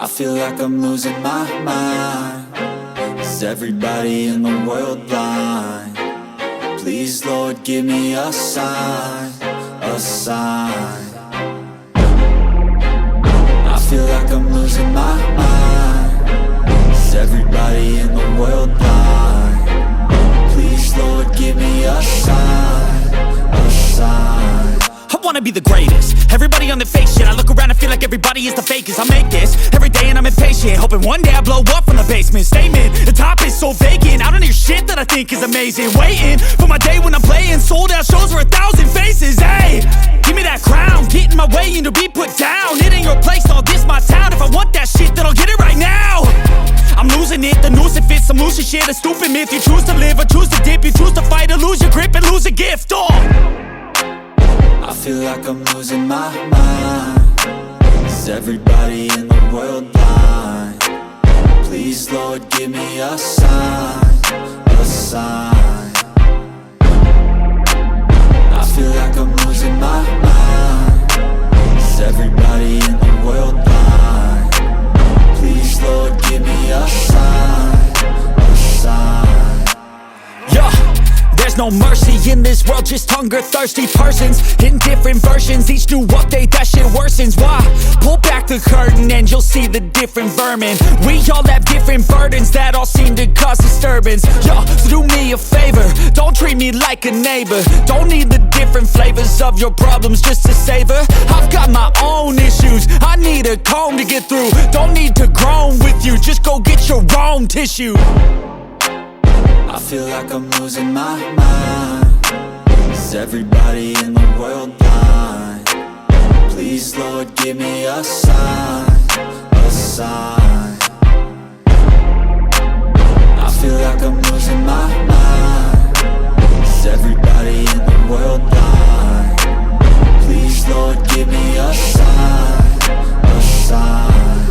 I feel like I'm losing my mind. Is everybody in the world blind? Please, Lord, give me a sign, a sign. I feel like I'm losing my mind. Is everybody in the world blind? Please, Lord, give me a sign, a sign. I wanna be the greatest. Everybody on the fake shit. I look around and feel like everybody is the fakest. I make this every day and I'm impatient, hoping one day I blow up from the basement. Statement, the top is so vacant. I don't hear shit that I think is amazing. Waiting for my day when I'm playing sold out shows for 1,000 faces. Hey, give me that crown, get in my way and to be put down. It ain't your place, all this my town. If I want that shit, then I'll get it right now. I'm losing it, the noose it fits, I'm losing shit. A stupid myth, you choose to live or choose to dip. You choose to fight or lose your grip and lose a gift. I feel like I'm losing my mind. Is everybody in the world blind? Please, Lord, give me a sign, a sign. I feel like I'm losing my mind. Is everybody in the world blind? Please, Lord, give me a sign, a sign. Yeah. There's no mercy in this world, just hunger-thirsty persons in different versions, each new update, that shit worsens. Why? Pull back the curtain and you'll see the different vermin. We all have different burdens that all seem to cause disturbance. Yo, so do me a favor, don't treat me like a neighbor. Don't need the different flavors of your problems just to savor. I've got my own issues, I need a comb to get through. Don't need to groan with you, just go get your own tissue. I feel like I'm losing my mind. Is everybody in the world blind? Please, Lord, give me a sign, a sign. I feel like I'm losing my mind. Is everybody in the world blind? Please, Lord, give me a sign, a sign.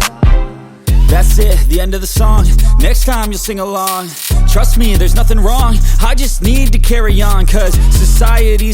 That's it, the end of the song. Next time you'll sing along. Trust me, there's nothing wrong. I just need to carry on, cause society's